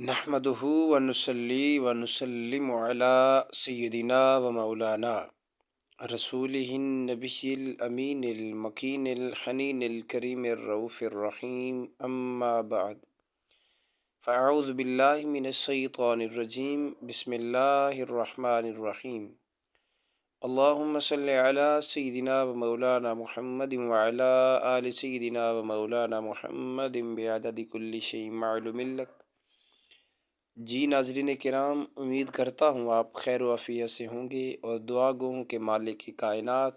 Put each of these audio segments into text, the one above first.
نحمدہ ونصلی ونسلم علی سیدنا و مولانا رسولہ النبی الامین المکین الحنین الکریم الرؤوف الرحیم اما بعد فاعوذ باللہ من الشیطان الرجیم بسم اللہ الرحمن الرحیم اللہم صلی علی سیدنا و مولانا محمد وعلی آل سیدنا و مولانا محمد بعدد کل شیء معلوم لک۔ جی ناظرین کرام، امید کرتا ہوں آپ خیر و عافیت سے ہوں گے اور دعا گو ہوں کہ مالک کی کائنات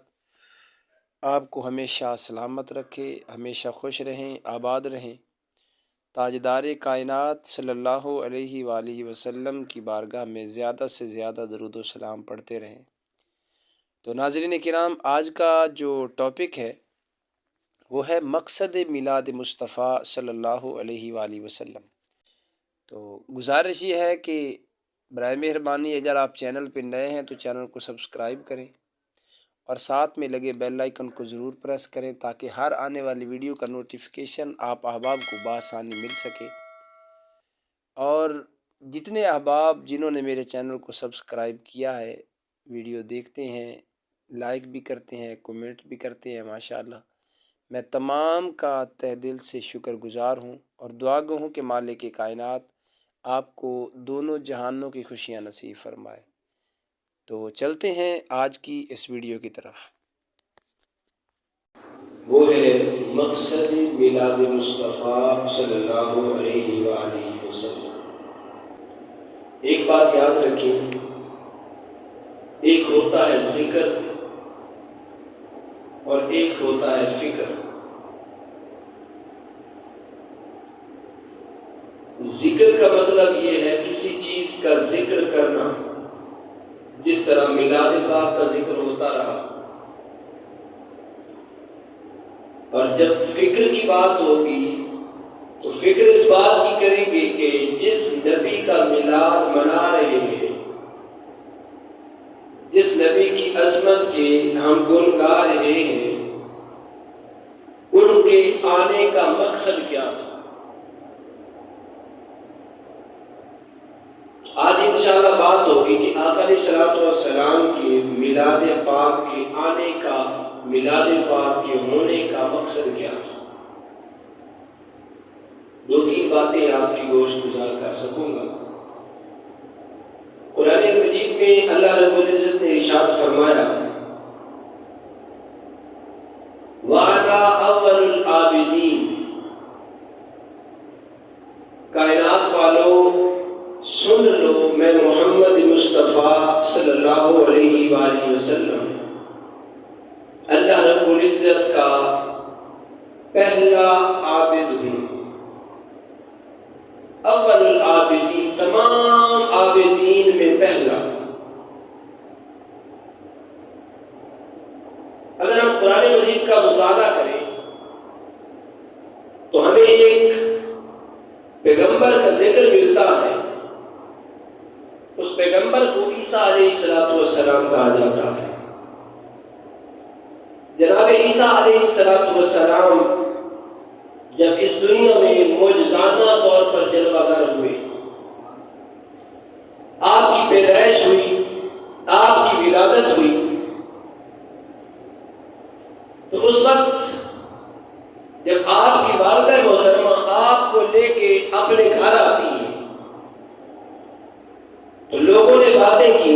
آپ کو ہمیشہ سلامت رکھے، ہمیشہ خوش رہیں، آباد رہیں۔ تاجدار کائنات صلی اللہ علیہ وآلہ وسلم کی بارگاہ میں زیادہ سے زیادہ درود و سلام پڑھتے رہیں۔ تو ناظرین کرام، آج کا جو ٹاپک ہے وہ ہے مقصد میلاد مصطفیٰ صلی اللہ علیہ وآلہ وسلم۔ تو گزارش یہ ہے کہ برائے مہربانی اگر آپ چینل پہ نئے ہیں تو چینل کو سبسکرائب کریں اور ساتھ میں لگے بیل آئیکن کو ضرور پریس کریں تاکہ ہر آنے والی ویڈیو کا نوٹیفیکیشن آپ احباب کو بآسانی مل سکے۔ اور جتنے احباب جنہوں نے میرے چینل کو سبسکرائب کیا ہے، ویڈیو دیکھتے ہیں، لائک بھی کرتے ہیں، کومنٹ بھی کرتے ہیں، ماشاءاللہ میں تمام کا تہ دل سے شکر گزار ہوں اور دعا گو ہوں کہ مالک کائنات آپ کو دونوں جہانوں کی خوشیاں نصیب فرمائے۔ تو چلتے ہیں آج کی اس ویڈیو کی طرف۔ وہ ہے مقصد میلاد مصطفیٰ صلی اللہ علیہ وآلہ وسلم۔ ایک بات یاد رکھیں، ایک ہوتا ہے ذکر اور ایک ہوتا ہے فکر۔ ذکر کا مطلب یہ ہے کسی چیز کا ذکر کرنا، جس طرح میلاد پاک کا ذکر ہوتا رہا۔ اور جب فکر کی بات ہوگی تو فکر اس بات کی کریں گے کہ جس نبی کا میلاد منا رہے ہیں، جس نبی کی عظمت کے ہم گن گا رہے ہیں، ان کے آنے کا مقصد کیا تھا۔ آج انشاءاللہ بات ہوگی کہ آقا علیہ الصلوۃ والسلام کے میلاد پاک کے آنے کا، میلاد پاک کے ہونے کا مقصد کیا تھا۔ دو تین باتیں آپ کی گوشت گزار کر سکوں گا۔ قرآن مجید میں اللہ رب العزت نے ارشاد فرمایا، وَأَنَا أَوَّلُ الْعَابِدِينَ، کائنات والوں سن لو، میں محمد مصطفیٰ صلی اللہ علیہ وآلہ وسلم اللہ رب العزت کا پہلا عابد ہوں۔ اول العابدین، تمام عابدین میں پہلا۔ اگر ہم قرآن مجید کا مطالعہ کریں تو ہمیں ایک پیغمبر کا ذکر ملتا ہے، اس پیغمبر کو عیسیٰ علیہ السلام کہا جاتا ہے۔ جناب عیسیٰ علیہ السلام جب اس دنیا میں معجزانہ طور پر جلوہ گر ہوئے، آپ کی پیدائش ہوئی، آپ کی ولادت ہوئی، تو اس وقت جب آپ کی والدہ محترمہ آپ کو لے کے اپنے گھر آتی ہے تو لوگوں نے باتیں کی،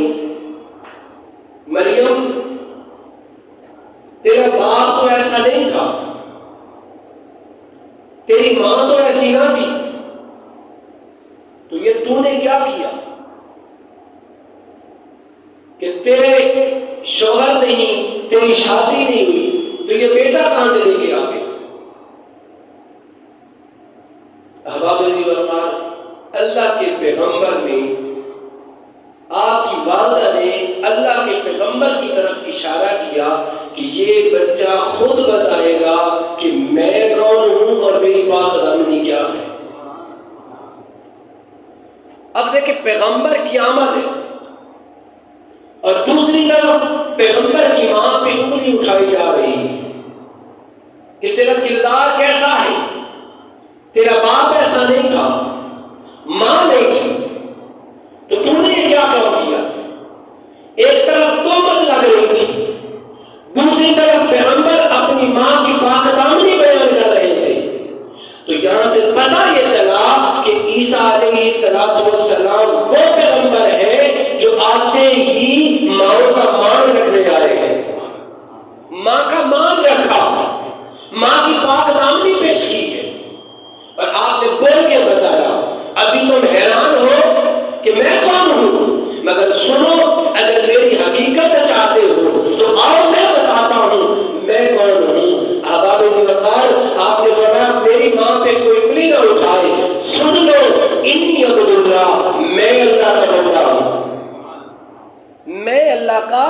مریم تیرا باپ تو ایسا نہیں تھا، تیری ماں تو ایسی نہ تھی، تو یہ تو نے کیا کیا کہ تیرے شوہر نہیں، تیری شادی نہیں ہوئی، تو یہ بیٹا کہاں سے لے کے آ گئے؟ احباب عزیز وقار، اللہ کے پیغمبر نے، آپ کی والدہ نے اللہ کے پیغمبر کی طرف اشارہ کیا کہ یہ بچہ خود بتائے گا کہ میں کون ہوں اور میری پاک دامنی کیا ہے۔ اب دیکھیں، پیغمبر کی آمد ہے اور دوسری طرف پیغمبر کی ماں پہ انگلی اٹھائی جا رہی ہے کہ تیرا کردار کیسا ہے، تیرا باپ ایسا نہیں تھا، ماں نہیں عیسیٰ علیہ السلام وہ پیغمبر ہے جو آتے ہی ماں کا مان رکھنے آئے ہیں، ماں کا مان رکھا، ماں کی پاک دامنی پیش کی ہے، اور آپ نے بول کے بتایا ابھی تم حیران ہو کہ میں کون ہوں، مگر سنو اگر میری حقیقت چاہتے ہو تو آؤ میں بتاتا ہوں میں کون ہوں۔ احباب وقار، آپ نے فرمایا میری ماں پہ کوئی انگلی نہ اٹھائے، سن لو انی عبد اللہ، میں اللہ کا بندہ ہوں، میں اللہ کا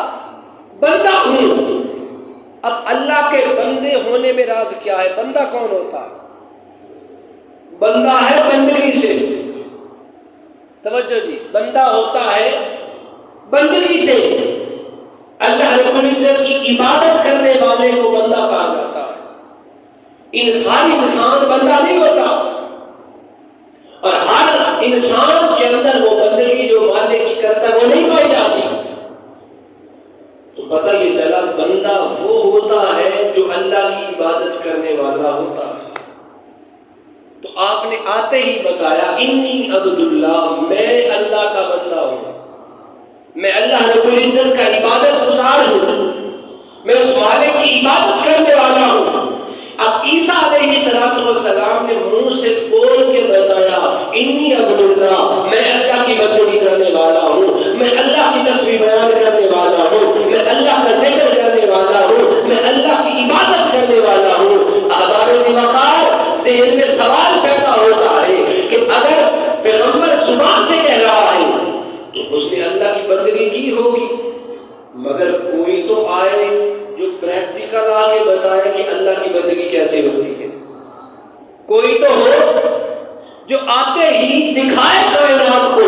بندہ ہوں۔ اب اللہ کے بندے ہونے میں راز کیا ہے؟ بندہ کون ہوتا ہے؟ بندہ ہے بندگی سے، توجہ جی، بندہ ہوتا ہے بندگی سے۔ اللہ رب العزت کی عبادت کرنے والے کو بندہ کہا جاتا ہے۔ ہر انسان بندہ نہیں ہوتا، اور ہر انسان کے اندر وہ بندگی جو مالک کی کرتا ہے وہ نہیں پائی جاتی۔ تو پتہ یہ چلا بندہ وہ ہوتا ہے جو اللہ کی عبادت کرنے والا ہوتا ہے۔ تو آپ نے آتے ہی بتایا انی عبد اللہ، میں اللہ کا بندہ ہوں، میں اللہ رب العزت کا عبادت گزار ہوں، میں اس مالک کی عبادت کرنے والا ہوں۔ اب عیسیٰ علیہ السلام نے منہ سے بول کے بتایا انی عبد اللہ، میں اللہ کی بندگی کرنے والا ہوں، میں اللہ کی تسبیح بیان کرنے والا ہوں، میں اللہ کا ذکر کرنے والا ہوں، میں اللہ کی عبادت کرنے والا ہوں۔ احباب وقار، ذہن میں سوال پیدا ہوتا ہے کہ اگر پیغمبر زبان سے کہہ رہا ہے تو اس نے اللہ کی بندگی کی ہوگی، مگر کوئی تو آئے جو پریکٹیکل آ کے بتائے کہ اللہ کی بندگی کیسے ہوتی ہے۔ کوئی تو ہو جو آتے ہی دکھائے کائنات کو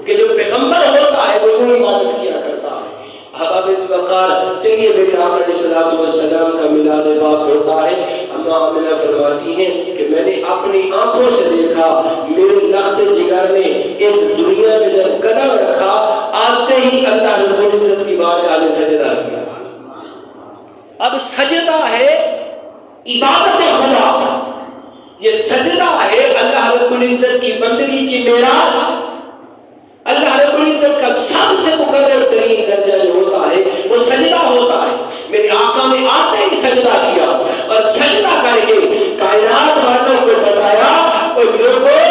کہ جو پیغمبر ہوتا ہے وہ عبادت کیا کرتا ہے۔ احباب وقار، چلیے میرے آقا علیہ السلام کا میلاد پاک ہوتا ہے۔ اما آمنہ فرماتی ہیں کہ میں نے اپنی آنکھوں سے دیکھا، میرے لخت جگر نے اس دنیا میں جب قدم رکھا آتے ہی اللہ رب العزت کی بارگاہ میں سجدہ کیا۔ اب سجدہ ہے عبادت خدا، یہ سجدہ ہے اللہ رب العزت کی بندگی کی معراج۔ اللہ رب العزت کا سب سے مقرر ترین درجہ جو ہوتا ہے وہ سجدہ ہوتا ہے۔ میرے آقا نے آتے ہی سجدہ کیا، اور سجدہ کر کے کائنات والوں کو بتایا اور لوگوں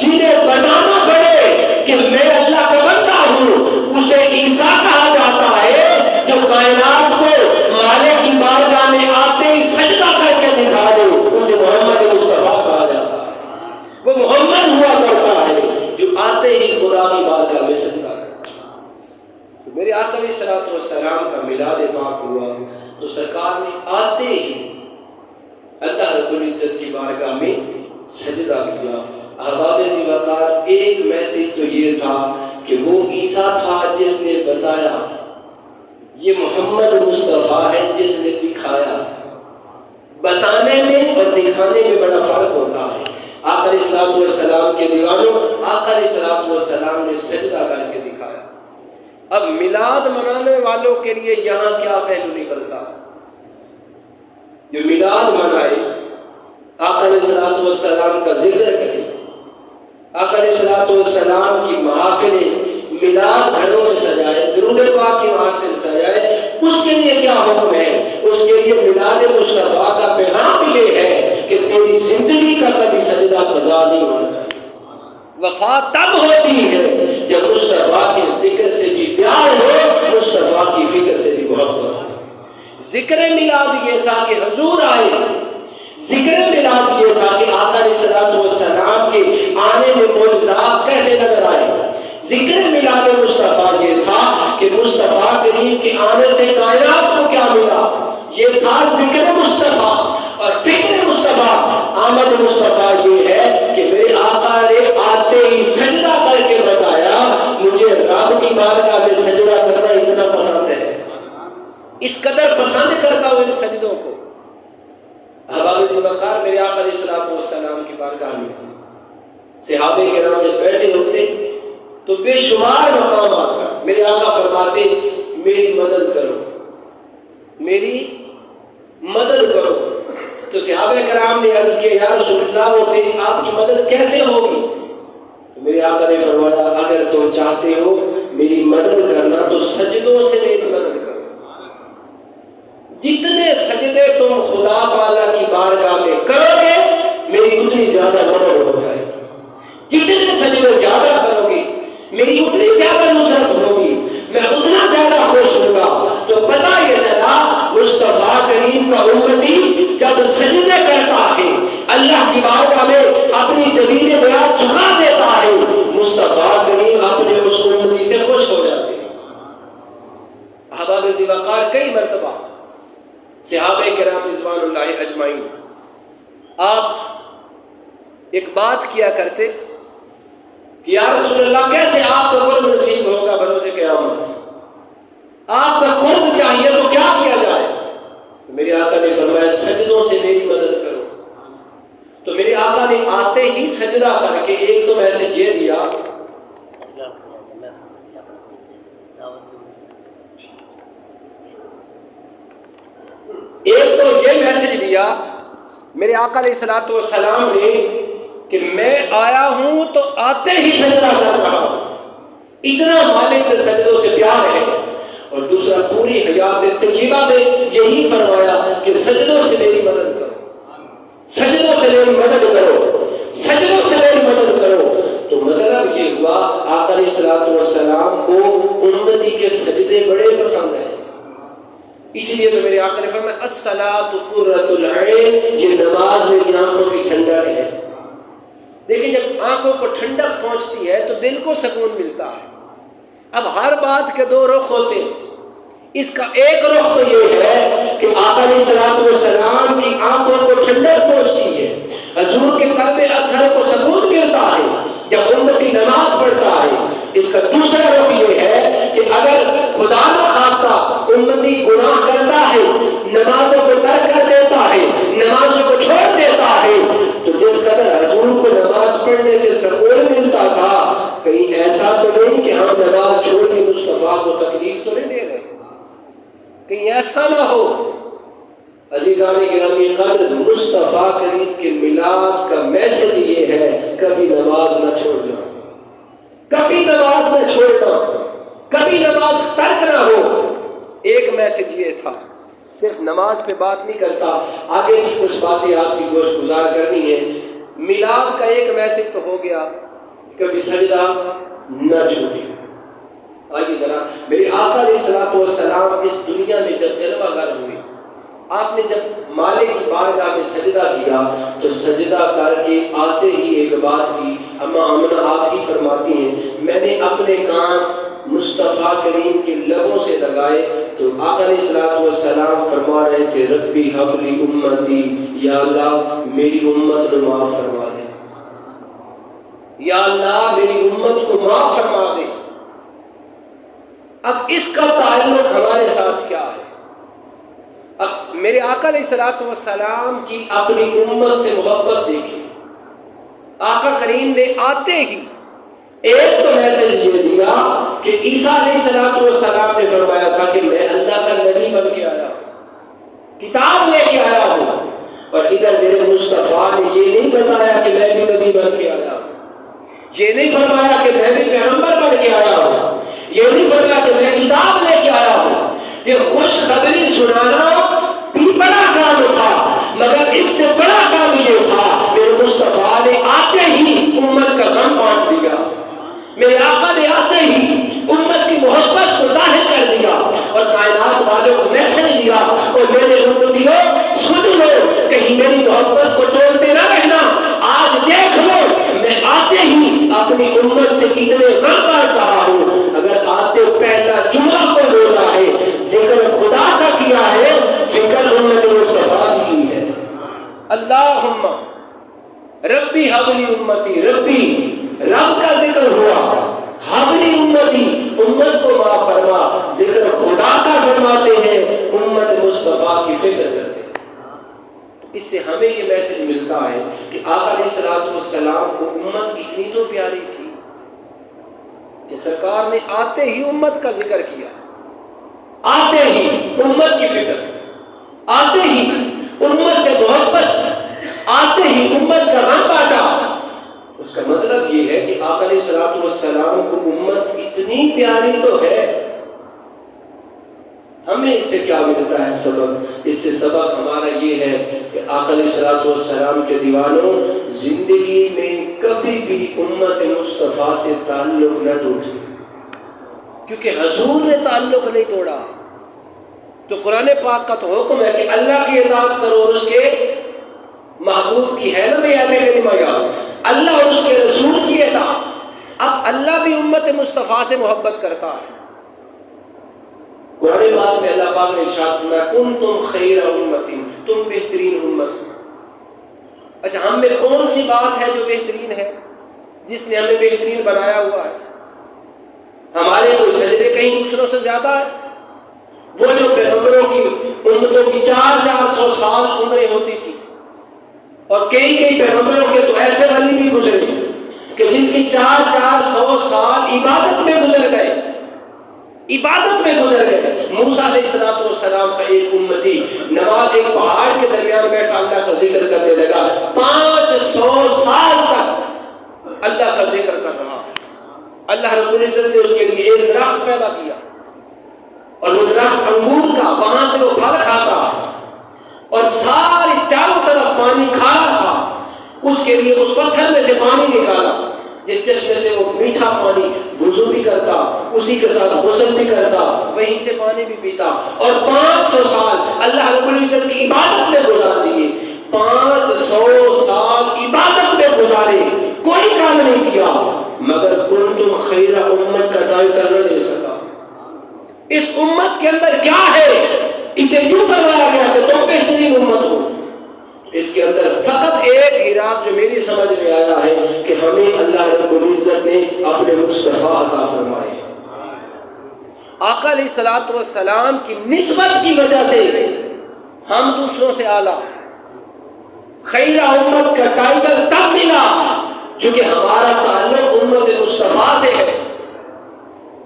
جنہیں بتانا پڑے کہ میں اللہ کا بندہ ہوں، اسے عیسیٰ کہا جاتا ہے جو کائنات کو مالک کی بارگاہ میں آتے ہی سجدہ کر کے دکھا دے، اسے محمد مصطفیٰ کہا جاتا ہے۔ وہ محمد ہوا کرتا ہے جو آتے ہی خدا کی بارگاہ میں سجدہ کرتا ہے۔ میرے آقا علیہ السلام کا میلاد پاک ہوا تو سرکار نے آتے ہی اللہ رب العزت کی بارگاہ میں سجدہ کیا۔ احباب وقار، ایک میسج تو یہ تھا کہ وہ عیسیٰ تھا جس نے بتایا، یہ محمد مصطفیٰ ہے جس نے دکھایا۔ بتانے میں اور دکھانے میں بڑا فرق ہوتا ہے۔ آقا علیہ السلام کے دیوانوں، آقا علیہ السلام نے سجدہ کر کے دکھایا۔ اب میلاد منانے والوں کے لیے یہاں کیا پہلو نکلتا؟ جو میلاد منائے، آقا علیہ السلام کا ذکر کرے، آقا علیہ السلام کی محافلیں میلاد گھروں میں سجائے، درود پاک کی محافل سجائے، اس کے لیے کیا حکم ہے؟ اس کے لیے میلاد مصطفیٰ کا پیغام یہ ہے کہ تیری زندگی کا کبھی سجدہ قضا نہیں ہونا چاہیے۔ وفا تب ہوتی ہے جب مصطفیٰ کے ذکر سے بھی پیار ہو، مصطفیٰ کی فکر سے بھی محبت ہو۔ ذکر میلاد یہ تھا کہ حضور آئے، ذکر میلاد یہ تھا کہ آقا علیہ السلام کے آنے میں معجزات کیسے نظر آئے۔ ذکر میلاد مصطفیٰ یہ تھا کہ مصطفیٰ کریم کے آنے سے کائنات کو کیا ملا، یہ تھا ذکر مصطفیٰ۔ اور فکر مصطفیٰ، آمد مصطفیٰ یہ ہے کہ میرے آقا نے آتے ہی سجدہ کر کے بتایا مجھے رب کی بارگاہ میں سجدہ کرنا اتنا پسند ہے، اس قدر پسند کرتا ہوں ان سجدوں کو۔ احباب وقار، میرے آقا علیہ السلام کی بارگاہ میں صحابہ کرام جب بیٹھے ہوتے تو بے شمار مقامات پر میرے آقا فرماتے میری مدد کرو، میری مدد کرو۔ تو صحابہ کرام نے عرض کیا یا رسول اللہ وہ تیری آپ کی مدد کیسے ہوگی؟ میرے آقا نے فرمایا اگر تم چاہتے ہو میری مدد کرنا تو سجدوں سے میری مدد کرو. جتنے سجدے تم خدا تعالیٰ کی بارگاہ میں کرو گے میری اتنی زیادہ مدد ہو جائے گی. جتنے سجدے زیادہ کرو گے میری اتنی زیادہ نصرت ہوگی، میں اتنا زیادہ خوش ہوں گا. تو پتہ یہ چلا مصطفیٰ کریم کا امتی جب سجدے کرتا ہے اللہ کی بارگاہ میں اپنی جبین بیعت جھکا دیتا ہے، مصطفیٰ کریم اپنے اس امتی سے خوش ہو جاتے ہیں. احباب ذی وقار کئی مرتبہ صحابہ کرام رضوان اللہ اجمعین آپ ایک بات کیا کرتے کہ یا رسول اللہ کیسے آپ کو قرب نصیب ہوگا بروز قیامت، آپ کا قرب چاہیے تو کیا کیا جائے؟ میرے آقا نے فرمایا سجدوں سے میری مدد کرو. تو میرے آقا نے آتے ہی سجدہ کر کے ایک تو میسج یہ دیا، ایک تو یہ میسج دیا میرے آقا علیہ الصلوۃ والسلام نے کہ میں آیا ہوں تو آتے ہی سجدہ کر رہا ہوں، اتنا مالک سے سجدوں سے پیار ہے. اور دوسرا پوری حیات طیبہ میں یہی فرمایا کہ سجدوں سے میری مدد کرو، سجدوں سے میری مدد کرو، سجدوں سے میری مدد کرو. تو مطلب یہ ہوا آقا علیہ الصلوۃ والسلام کو امتی کے سجدے بڑے پسند ہیں. اسی لیے تو میرے آقا نے فرمایا الصلاۃ قرۃ العین، یہ نماز میری آنکھوں کی ٹھنڈک ہے. دیکھیں جب آنکھوں کو ٹھنڈک پہنچتی ہے تو دل کو سکون ملتا ہے. اب ہر بات کے دو رخ ہوتے ہیں، اس کا ایک رخ تو یہ ہے کہ آقا علیہ الصلوۃ والسلام کی آنکھوں کو ٹھنڈک پہنچتی ہے، حضور کے قلب اطہر کو سکون ملتا ہے جب امتی نماز پڑھتا ہے. اس کا دوسرا رخ یہ ہے کہ اگر خدا نخواستہ امتی گناہ کرتا ہے، نمازوں کو ترک کر دیتا ہے، نمازوں کو چھوڑ دیتا ہے، تو جس قدر حضور کو نماز پڑھنے سے سکون ملتا تھا کہیں ایسا تو نہیں کہ ہم نماز چھوڑ کے مصطفیٰ کو تکلیف تو نہیں دے رہے، کہیں ایسا نہ ہو. عزیزان گرامی قدر مصطفیٰ کریم کے میلاد کا میسج یہ ہے کبھی نماز نہ چھوڑنا، کبھی نماز نہ چھوڑنا، کبھی نماز ترک نہ ہو. ایک میسج یہ تھا. صرف نماز پہ بات نہیں کرتا، آگے بھی کچھ باتیں آپ کی گوش گزار کرنی ہے. میلاد کا ایک میسج تو ہو گیا کبھی سجدہ نہ چھوڑے. آئیے ذرا میرے آقا علیہ الصلوۃ والسلام اس دنیا میں جب جلوہ گر ہوئے، آپ نے جب مالک کی بارگاہ میں سجدہ کیا تو سجدہ کر کے آتے ہی ایک بات کی، اما آمنہ آپ ہی فرماتی ہیں میں نے اپنے کان مصطفیٰ کریم کے لبوں سے لگائے تو آقا علیہ الصلوۃ والسلام فرما رہے تھے ربی ہب لی امتی، یا اللہ میری امت کو معاف فرما دے، یا اللہ میری امت کو معاف فرما دے. اب اس کا تعلق ہمارے ساتھ کیا ہے؟ اب میرے آقا علیہ الصلوۃ والسلام کی اپنی امت سے محبت دیکھیں. آقا کریم نے آتے ہی ایک تو میسج یہ دیا کہ عیسیٰ علیہ الصلوۃ والسلام نے فرمایا تھا کہ میں اللہ کا نبی بن کے آیا ہوں، کتاب لے کے آیا ہوں. اور ادھر میرے مصطفیٰ نے یہ نہیں بتایا کہ میں بھی نبی بن کے آیا ہوں، یہ نہیں فرمایا کہ میں بھی پیغمبر بن کے آیا ہوں، یہ نہیں فرمایا کہ میں کتاب لے کے آیا ہوں. یہ خوشخبری سنانا بھی بڑا کام تھا، مگر اس سے بڑا کام یہ تھا میرے مصطفیٰ نے آتے ہی امت کا غم بانٹ دیا. میرے آقا نے آتے ہی امت کی محبت کو ظاہر کر دیا اور کائنات والوں کو میسج دیا اور میرے امتیوں سن لو، کہیں میری محبت کو توڑتے نہ رہنا. آج دیکھ لو میں آتے ہی اپنی امت سے اتنے غم بانٹ رہا ہوں. اگر آتے پہلا جمعہ کو بولا ہے، ذکر خدا کا کیا ہے، فکر امت مصطفیٰ کی ہے. اللہم ربی حبلی امتی، ربی رب کا ذکر ہوا، حبلی امتی امت کو معاف فرما، ذکر خدا کا فرماتے ہیں، امت مصطفیٰ کی فکر کرتے ہیں. اس سے ہمیں یہ میسج ملتا ہے کہ آقا علیہ الصلوۃ والسلام کو امت اتنی تو پیاری تھی کہ سرکار نے آتے ہی امت کا ذکر کیا، آتے ہی امت کی فکر، آتے ہی امت سے محبت، آتے ہی امت کا غم بانٹا. اس کا مطلب مطلب یہ ہے کہ آقا علیہ الصلوۃ والسلام کو امت اتنی پیاری تو ہے، ہمیں اس سے کیا ملتا ہے سبق؟ اس سے سبق ہمارا یہ ہے کہ آقا علیہ الصلوۃ والسلام کے دیوانوں، زندگی میں کبھی بھی امت مصطفیٰ سے تعلق نہ ٹوٹے، کیونکہ حضور نے تعلق نہیں توڑا۔ تو قرآن پاک کا تو حکم ہے کہ اللہ کی اطاعت کرو اور اس کے محبوب کی، ہے نا میں یاد کلمہ یاد، اللہ اور اس کے رسول کی اطاعت۔ اب اللہ بھی امت مصطفیٰ سے محبت کرتا ہے۔ قرآن پاک میں اللہ پاک نے ارشاد فرمایا کنتم خیر امت، تم بہترین امت ہو۔ اچھا، ہم میں کون سی بات ہے جو بہترین ہے، جس نے ہمیں بہترین بنایا ہوا ہے؟ ہمارے کوئی سجدے کہیں دوسروں سے زیادہ ہے؟ وہ جو پیغمبروں کی امتوں کی 400 سال عمریں ہوتی تھی، اور کئی پیغمبروں کے تو ایسے ولی بھی گزرے کہ جن کی 400 سال عبادت میں گزر گئے، موسیٰ علیہ السلام کا ایک امتی نماز ایک پہاڑ کے درمیان بیٹھا اللہ کا ذکر کرنے لگا، 500 سال تک اللہ کا ذکر کر رہا۔ اللہ رب العزت نے اس کے لیے ایک درخت پیدا کیا، اور وہ درخت انگور کا، وہاں سے وہ پھل کھاتا، اور سارے چاروں طرف پانی کھارا تھا۔ اس کے لیے اس پتھر میں سے پانی نکالا، جس چشمے سے وہ میٹھا پانی وضو بھی کرتا، اسی کے ساتھ غسل بھی کرتا، وہیں سے پانی بھی پیتا، اور 500 سال اللہ رب العزت کی عبادت میں گزار دیے۔ 500 سال عبادت میں گزارے، کوئی کام نہیں کیا، مگر کنتم خیر امت کا ٹائٹل نہ لے سکا۔ اس امت کے اندر کیا ہے؟ اسے کیوں فرمایا گیا کہ تم بہترین امت ہو؟ اس کے اندر فقط ایک ہی راز جو میری سمجھ میں آیا ہے کہ ہمیں اللہ رب العزت نے اپنے مصطفیٰ عطا فرمائے۔ آقا علیہ الصلوۃ والسلام کی نسبت کی وجہ سے ہم دوسروں سے اعلیٰ، خیر امت کا ٹائٹل تب ملا کیونکہ ہمارا تعلق امت مصطفیٰ سے ہے۔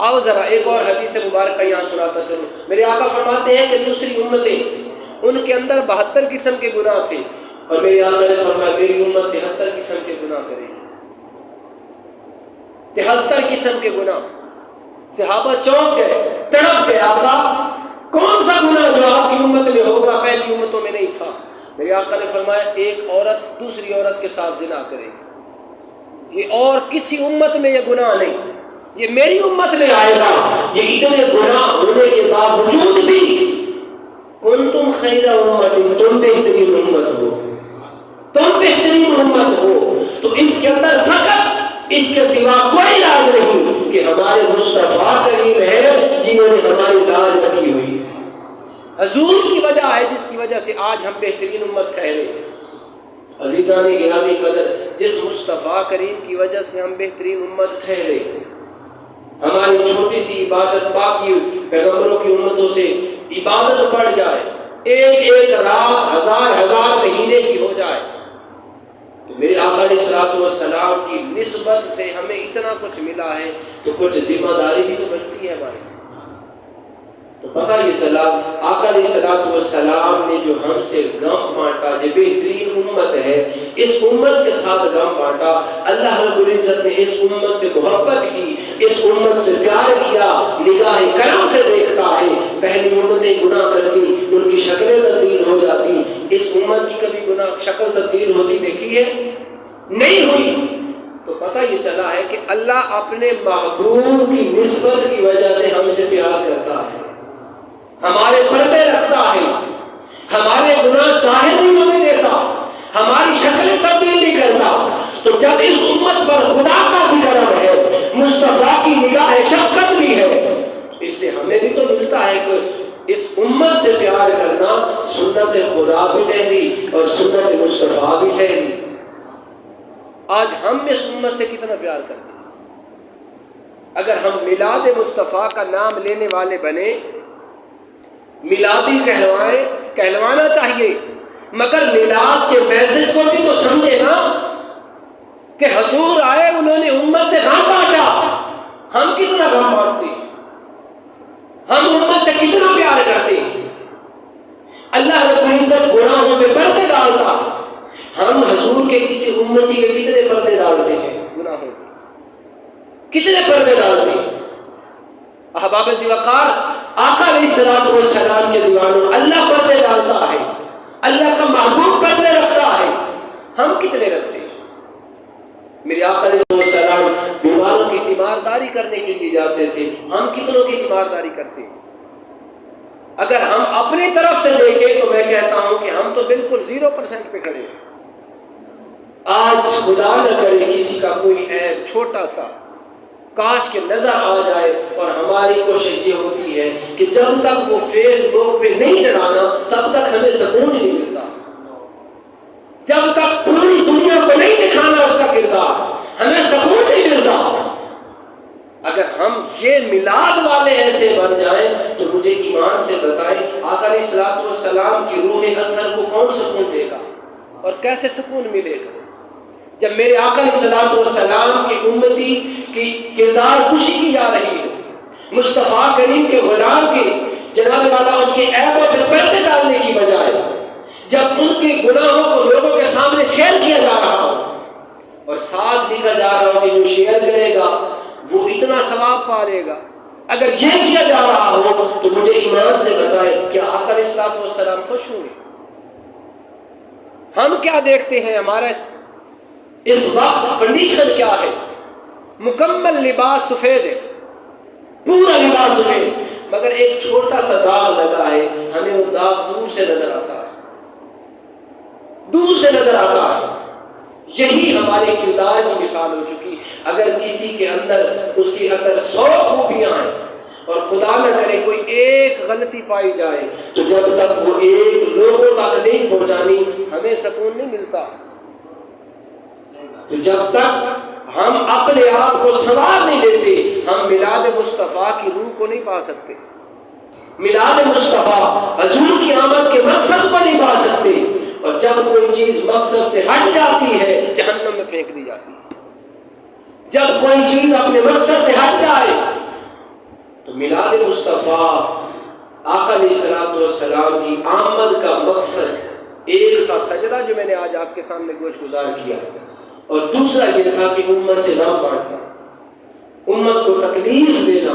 آؤ ذرا ایک اور حدیث مبارکہ یہاں سناتا چلوں۔ میرے آقا فرماتے ہیں کہ دوسری امتیں ان کے اندر 72 قسم کے گناہ تھے، اور میرے آقا نے فرمایا میری امت 73 قسم کے گناہ کرے گی۔ 73 قسم کے گناہ۔ صحابہ چونک گئے، تڑپ گئے، آقا کون سا گناہ جو آپ کی امت میں ہوگا پہلی امتوں میں نہیں تھا؟ میرے آقا نے فرمایا ایک عورت دوسری عورت کے ساتھ زنا کرے گی۔ یہ اور کسی امت میں یہ گناہ نہیں، یہ میری امت میں آئے گا۔ یہ اتنے گناہ ہونے کے باوجود بھی کنتم خیر امت، تم بہترین امت ہو، تم بہترین امت ہو۔ تو اس کے اندر فقط اس کے سوا کوئی راز نہیں کہ ہمارے مصطفیٰ کریم ہے جنہوں نے ہماری لاج رکھی ہوئی ہے۔ حضور کی وجہ ہے جس کی وجہ سے آج ہم بہترین امت ٹھہرے۔ عزیزان گرامی قدر، جس مصطفیٰ کریم کی وجہ سے ہم بہترین امت ٹھہرے، ہماری چھوٹی سی عبادت باقی پیغمبروں کی امتوں سے عبادت بڑھ جائے، ایک رات ہزار مہینے کی ہو جائے، تو میرے آقا علیہ الصلوۃ والسلام کی نسبت سے ہمیں اتنا کچھ ملا ہے، تو کچھ ذمہ داری بھی تو بنتی ہے ہماری۔ تو پتہ یہ چلا آقا علیہ الصلوۃ والسلام نے جو ہم سے غم بانٹا، یہ بہترین امت ہے، اس امت کے ساتھ غم بانٹا۔ اللہ رب العزت نے اس امت سے محبت کی، اس امت سے پیار کیا، نگاہ کرم سے دیکھتا ہے۔ پہلی امتیں گناہ کرتی، ان کی شکلیں تبدیل ہو جاتی، اس امت کی کبھی گناہ شکل تبدیل ہوتی دیکھی ہے؟ نہیں ہوئی۔ تو پتہ یہ چلا ہے کہ اللہ اپنے محبوب کی نسبت کی وجہ سے ہم سے پیار کرتا ہے، ہمارے پردے رکھتا ہے، ہمارے گناہ ظاہر نہیں ہونے دیتا، ہماری شکلیں تبدیل نہیں کرتا۔ تو جب اس امت پر خدا کا بھی کرم ہے، مصطفیٰ کی نگاہ شفقت بھی ہے، اس سے ہمیں بھی تو ملتا ہے کہ اس امت سے پیار کرنا سنت خدا بھی ٹھہری اور سنت مصطفیٰ بھی ٹھہری۔ آج ہم اس امت سے کتنا پیار کرتے ہیں؟ اگر ہم میلاد مصطفیٰ کا نام لینے والے بنے، میلادی کہلوانا چاہیے، مگر میلاد کے میسج کو بھی تو سمجھے نا کہ حضور آئے، انہوں نے امت سے غم بانٹا۔ ہم کتنا غم بانٹتے ہیں، ہم امت سے کتنا پیار کرتے ہیں۔ اللہ رب العزت گناہوں پہ پردے ڈالتا، ہم حضور کے کسی امتی کے کتنے پردے ڈالتے ہیں گناہوں کتنے پردے ڈالتے ہیں احباب ذی وقار، آقا علیہ الصلوۃ والسلام کے دیوانوں، اللہ پردے ڈالتا ہے، اللہ کا محبوب پردے رکھتا ہے، ہم کتنے رکھتے ہیں؟ میرے آقا علیہ السلام بیماروں کی تیمارداری کرنے کے لیے جاتے تھے، ہم کتنوں کی تیمارداری کرتے ہیں؟ اگر ہم اپنی طرف سے دیکھیں تو میں کہتا ہوں کہ ہم تو بالکل 0% پہ کھڑے ہیں۔ آج خدا نہ کرے کسی کا کوئی عیب چھوٹا سا کاش کے نظر آ جائے، اور ہماری کوشش یہ ہوتی ہے کہ جب تک وہ فیس بک پہ نہیں چڑھانا تب تک ہمیں سکون نہیں ملتا، جب تک پوری دنیا کو نہیں دکھانا اس کا کردار ہمیں سکون نہیں ملتا۔ اگر ہم یہ میلاد والے ایسے بن جائیں تو مجھے ایمان سے بتائیں آقا علیہ الصلوۃ والسلام کی روح اطہر کو کون سکون دے گا اور کیسے سکون ملے گا؟ جب میرے آقا علیہ الصلوۃ والسلام کی امتی کی کردار کشی کی جا رہی ہے، مصطفیٰ کریم کے غلام کے جناب والا اس کے عیبوں پہ پردے ڈالنے کی بجائے جب ان کے گناہوں کو لوگوں کے سامنے شیئر کیا جا رہا ہو اور ساتھ لکھا جا رہا ہو کہ جو شیئر کرے گا وہ اتنا ثواب پالے گا، اگر یہ کیا جا رہا ہو تو مجھے ایمان سے بتائیں کہ آقا علیہ الصلوۃ والسلام خوش ہوں گے؟ ہم کیا دیکھتے ہیں؟ ہمارا اس وقت کنڈیشن کیا ہے؟ مکمل لباس سفید ہے، پورا لباس سفید، مگر ایک چھوٹا سا داغ لگا ہے، ہمیں وہ داغ دور سے نظر آتا ہے، دور سے نظر آتا ہے۔ یہی ہمارے کردار کی مثال ہو چکی۔ اگر کسی کے اندر اس کے اندر 100 خوبیاں ہیں اور خدا نہ کرے کوئی ایک غلطی پائی جائے تو جب تک وہ ایک لوگوں تک نہیں پہنچانی ہمیں سکون نہیں ملتا۔ تو جب تک ہم اپنے آپ کو سنوار نہیں لیتے ہم میلاد مصطفیٰ کی روح کو نہیں پا سکتے، میلاد مصطفیٰ حضور کی آمد کے مقصد کو نہیں پا سکتے، اور جب کوئی چیز مقصد سے ہٹ جاتی ہے جہنم میں پھینک دی جاتی ہے۔ جب کوئی چیز اپنے مقصد سے ہٹ جائے تو میلاد مصطفیٰ آقا علیہ الصلوۃ والسلام کی آمد کا مقصد ایک تھا سجدہ جو میں نے آج آپ کے سامنے گوش گزار کیا، اور دوسرا یہ تھا کہ امت سے غم بانٹنا، امت کو تکلیف دینا،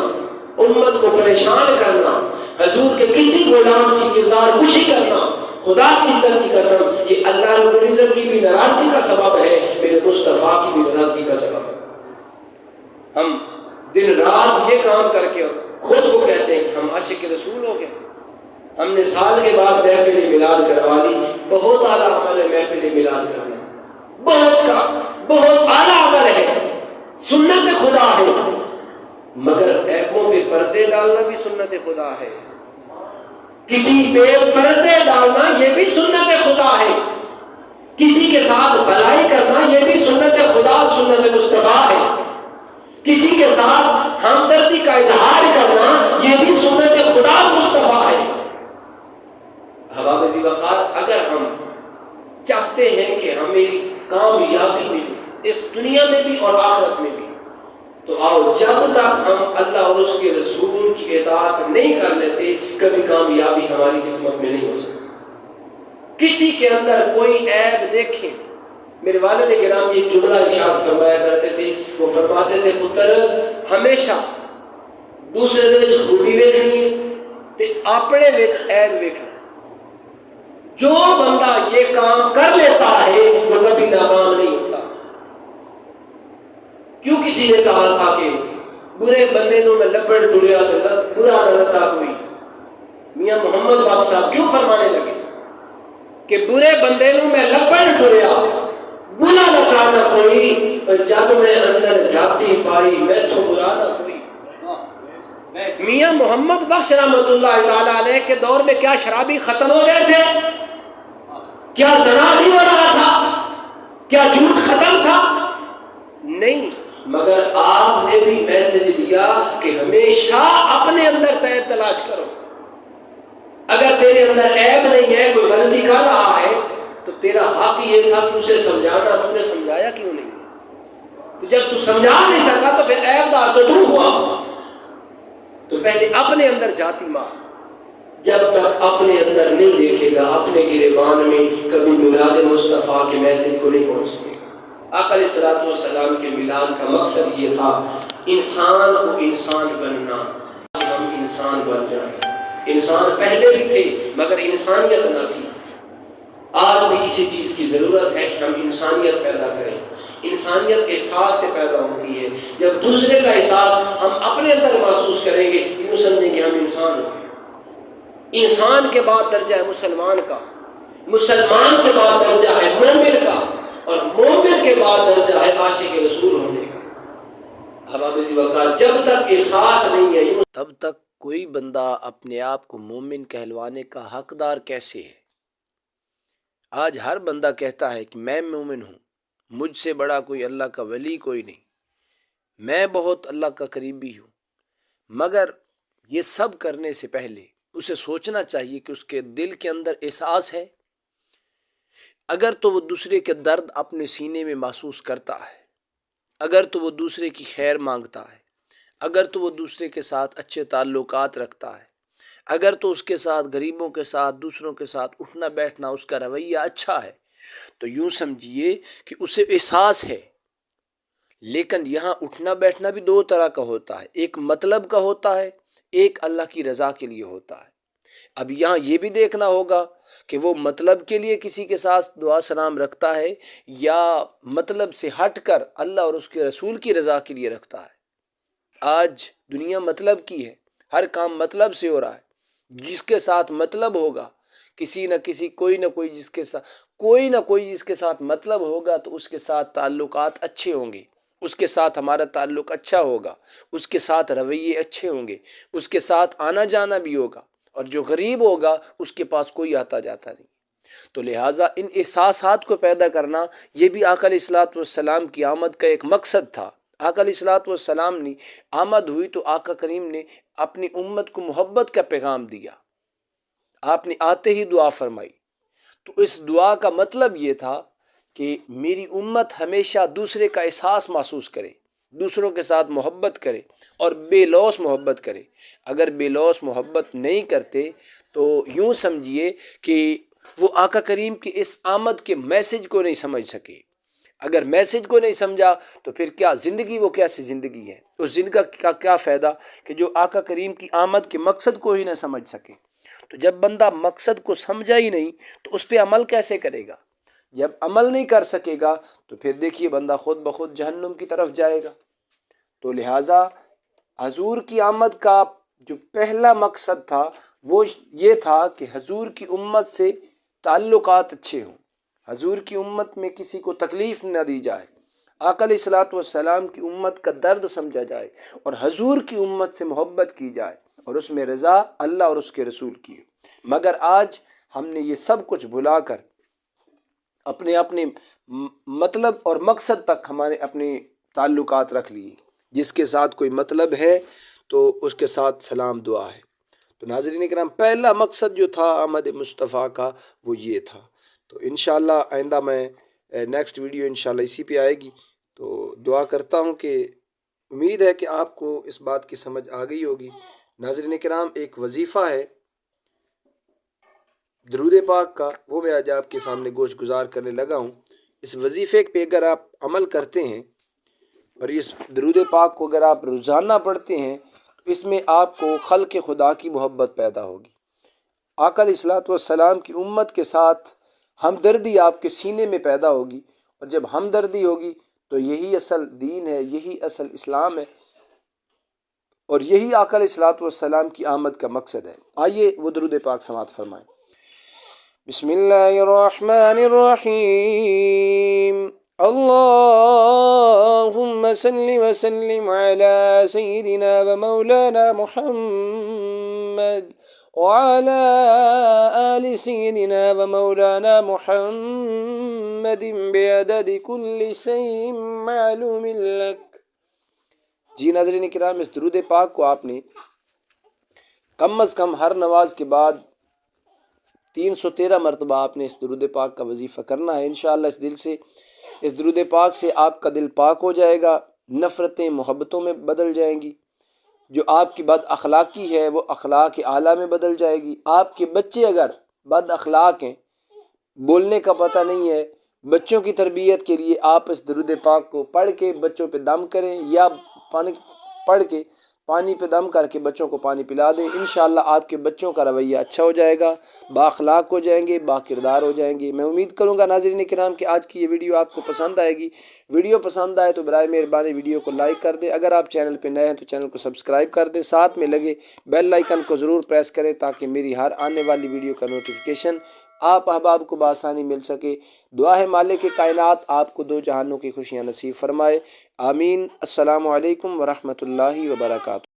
امت کو پریشان کرنا، حضور کے کسی غلام کی کردار کشی کرنا۔ خدا کی عزت کی قسم یہ اللہ رب العزت کی بھی ناراضگی کا سبب ہے، میرے مصطفیٰ کی بھی ناراضگی کا سبب ہے۔ ہم دن رات یہ کام کر کے خود کو کہتے ہیں کہ ہم عاشق رسول ہو گئے، ہم نے سال کے بعد محفل میلاد کروا لی، بہت اعلیٰ عمل ہے محفل میلاد کرنا، بہت اعلیٰ عمل ہے، سنت خدا ہے، مگر عیبوں پہ پردے ڈالنا بھی سنت خدا ہے، کسی پہ پردے ڈالنا یہ بھی سنت خدا ہے، کسی کے ساتھ بھلائی کرنا یہ بھی سنت خدا سنت مصطفیٰ ہے، کسی کے ساتھ ہمدردی کا اظہار کرنا یہ بھی سنت خدا مصطفیٰ ہے۔ احباب ذی وقار، اگر ہم چاہتے ہیں کہ ہمیں کامیابی ملے اس دنیا میں بھی اور آخرت میں بھی، تو آؤ جب تک ہم اللہ اور اس کے رسول کی اطاعت نہیں کر لیتے کبھی کامیابی ہماری قسمت میں نہیں ہو سکتی۔ کسی کے اندر کوئی عیب دیکھیں، میرے والد گرامی ایک جملہ ارشاد فرمایا کرتے تھے، وہ فرماتے تھے پتر ہمیشہ دوسرے دے وچ خوبی ویکھنی ہے تے اپنے وچ عیب ویکھنا۔ جو بندہ یہ کام کر لیتا ہے وہ کبھی ناکام نہیں ہوتا۔ کیوں کسی نے کہا تھا کہ برے بندے نو میں لبڑ ٹریا تو برا نہ لگتا کوئی، میاں محمد باپ صاحب کیوں فرمانے لگے کہ برے بندے نو میں لبڑ ٹریا برا لگا نہ کوئی، جب میں اندر جاتی پائی میں تو برا نہ کوئی۔ میاں محمد بخش رحمۃ اللہ تعالی علیہ کے دور میں کیا شرابی ختم ہو گئے تھے؟ کیا زنا نہیں ہو رہا تھا؟ کیا جھوٹ ختم تھا؟ نہیں، مگر آپ نے بھی میسج دیا کہ ہمیشہ اپنے اندر عیب تلاش کرو۔ اگر تیرے اندر عیب نہیں ہے، کوئی غلطی کر رہا ہے تو تیرا حق یہ تھا کہ اسے سمجھانا، تو نے سمجھایا کیوں نہیں؟ تو جب تو سمجھا نہیں سکا تو پھر عیب دار تو ہوا۔ تو پہلے اپنے اندر جاتی ماں، جب تک اپنے اندر نہیں دیکھے گا اپنے گریبان میں کبھی میلاد مصطفیٰ کے میسج کو نہیں پہنچ سکے۔ آقا علیہ الصلوۃ والسلام کے میلاد کا مقصد یہ تھا انسان کو انسان بننا، ہم انسان بن جائیں۔ انسان پہلے بھی تھے مگر انسانیت نہ تھی، آج بھی اسی چیز کی ضرورت ہے کہ ہم انسانیت پیدا کریں۔ انسانیت احساس سے پیدا ہوتی ہے، جب دوسرے کا احساس ہم اپنے اندر محسوس کریں گے، یوں سمجھیں کہ ہم انسان ہیں۔ انسان کے بعد درجہ ہے مسلمان کا، مسلمان کے بعد درجہ ہے مومن کا، اور مومن کے بعد درجہ ہے عاشق رسول ہونے کا۔ جب تک احساس نہیں ہے تب تک کوئی بندہ اپنے آپ کو مومن کہلوانے کا حقدار کیسے ہے؟ آج ہر بندہ کہتا ہے کہ میں مومن ہوں، مجھ سے بڑا کوئی اللہ کا ولی کوئی نہیں، میں بہت اللہ کا قریبی ہوں، مگر یہ سب کرنے سے پہلے اسے سوچنا چاہیے کہ اس کے دل کے اندر احساس ہے۔ اگر تو وہ دوسرے کے درد اپنے سینے میں محسوس کرتا ہے، اگر تو وہ دوسرے کی خیر مانگتا ہے، اگر تو وہ دوسرے کے ساتھ اچھے تعلقات رکھتا ہے، اگر تو اس کے ساتھ غریبوں کے ساتھ دوسروں کے ساتھ اٹھنا بیٹھنا اس کا رویہ اچھا ہے، تو یوں سمجھیے کہ اسے احساس ہے۔ لیکن یہاں اٹھنا بیٹھنا بھی دو طرح کا ہوتا ہے، ایک مطلب کا ہوتا ہے، ایک اللہ کی رضا کے لیے ہوتا ہے۔ اب یہاں یہ بھی دیکھنا ہوگا کہ وہ مطلب کے لیے کسی کے ساتھ دعا سلام رکھتا ہے یا مطلب سے ہٹ کر اللہ اور اس کے رسول کی رضا کے لیے رکھتا ہے۔ آج دنیا مطلب کی ہے، ہر کام مطلب سے ہو رہا ہے۔ جس کے ساتھ مطلب ہوگا، کسی نہ کسی کوئی نہ کوئی جس کے ساتھ مطلب ہوگا تو اس کے ساتھ تعلقات اچھے ہوں گے، اس کے ساتھ ہمارا تعلق اچھا ہوگا، اس کے ساتھ رویے اچھے ہوں گے، اس کے ساتھ آنا جانا بھی ہوگا، اور جو غریب ہوگا اس کے پاس کوئی آتا جاتا نہیں۔ تو لہٰذا ان احساسات کو پیدا کرنا یہ بھی آقا علیہ الصلوۃ والسلام کی آمد کا ایک مقصد تھا۔ آقا علیہ الصلوۃ والسلام نے آمد ہوئی تو آقا کریم نے اپنی امت کو محبت کا پیغام دیا، آپ نے آتے ہی دعا فرمائی۔ تو اس دعا کا مطلب یہ تھا کہ میری امت ہمیشہ دوسرے کا احساس محسوس کرے، دوسروں کے ساتھ محبت کرے اور بے لوث محبت کرے۔ اگر بے لوث محبت نہیں کرتے تو یوں سمجھیے کہ وہ آقا کریم کی اس آمد کے میسج کو نہیں سمجھ سکے۔ اگر میسج کو نہیں سمجھا تو پھر کیا زندگی، وہ کیسی زندگی ہے؟ اس زندگی کا کیا فائدہ کہ جو آقا کریم کی آمد کے مقصد کو ہی نہ سمجھ سکے۔ تو جب بندہ مقصد کو سمجھا ہی نہیں تو اس پہ عمل کیسے کرے گا؟ جب عمل نہیں کر سکے گا تو پھر دیکھیے بندہ خود بخود جہنم کی طرف جائے گا۔ تو لہٰذا حضور کی آمد کا جو پہلا مقصد تھا وہ یہ تھا کہ حضور کی امت سے تعلقات اچھے ہوں، حضور کی امت میں کسی کو تکلیف نہ دی جائے، آقا علیہ الصلوۃ والسلام کی امت کا درد سمجھا جائے، اور حضور کی امت سے محبت کی جائے، اور اس میں رضا اللہ اور اس کے رسول کی۔ مگر آج ہم نے یہ سب کچھ بھلا کر اپنے مطلب اور مقصد تک ہمارے اپنے تعلقات رکھ لیے۔ جس کے ساتھ کوئی مطلب ہے تو اس کے ساتھ سلام دعا ہے۔ تو ناظرین کرام، پہلا مقصد جو تھا آمد مصطفیٰ کا وہ یہ تھا۔ تو انشاءاللہ آئندہ میں نیکسٹ ویڈیو انشاءاللہ اسی پہ آئے گی۔ تو دعا کرتا ہوں کہ امید ہے کہ آپ کو اس بات کی سمجھ آ گئی ہوگی۔ ناظرین کرام، ایک وظیفہ ہے درود پاک کا، وہ میں آج آپ کے سامنے گوش گزار کرنے لگا ہوں۔ اس وظیفے پہ اگر آپ عمل کرتے ہیں اور اس درود پاک کو اگر آپ روزانہ پڑھتے ہیں تو اس میں آپ کو خلق خدا کی محبت پیدا ہوگی۔ آقا علیہ الصلوۃ والسلام کی امت کے ساتھ ہمدردی آپ کے سینے میں پیدا ہوگی، اور جب ہمدردی ہوگی تو یہی اصل دین ہے، یہی اصل اسلام ہے، اور یہی آقا علیہ الصلوۃ والسلام کی آمد کا مقصد ہے۔ آئیے وہ درود پاک سماعت فرمائیں۔ بسم اللہ الرحمن الرحیم، اللہم صلی وسلم علی سیدنا و مولانا محمد وعلى آل سيدنا ومولانا محمد بعدد كل شيء معلوم لك۔ جی ناظرین کرام، اس درود پاک کو آپ نے کم از کم ہر نماز کے بعد 313 مرتبہ آپ نے اس درود پاک کا وظیفہ کرنا ہے۔ انشاءاللہ اس درود پاک سے آپ کا دل پاک ہو جائے گا، نفرتیں محبتوں میں بدل جائیں گی، جو آپ کی بد اخلاقی ہے وہ اخلاق اعلیٰ میں بدل جائے گی۔ آپ کے بچے اگر بد اخلاق ہیں، بولنے کا پتہ نہیں ہے، بچوں کی تربیت کے لیے آپ اس درود پاک کو پڑھ کے بچوں پہ دم کریں، یا پانی پڑھ کے پانی پہ دم کر کے بچوں کو پانی پلا دیں، انشاءاللہ آپ کے بچوں کا رویہ اچھا ہو جائے گا، بااخلاق ہو جائیں گے، باکردار ہو جائیں گے۔ میں امید کروں گا ناظرین کرام کہ آج کی یہ ویڈیو آپ کو پسند آئے گی۔ ویڈیو پسند آئے تو برائے مہربانی ویڈیو کو لائک کر دیں، اگر آپ چینل پہ نئے ہیں تو چینل کو سبسکرائب کر دیں، ساتھ میں لگے بیل آئیکن کو ضرور پریس کریں تاکہ میری ہر آنے والی ویڈیو کا نوٹیفیکیشن آپ احباب کو بآسانی مل سکے۔ دعا ہے مالک کائنات آپ کو دو جہانوں کی خوشیاں نصیب فرمائے، آمین۔ السلام علیکم ورحمۃ اللہ وبرکاتہ۔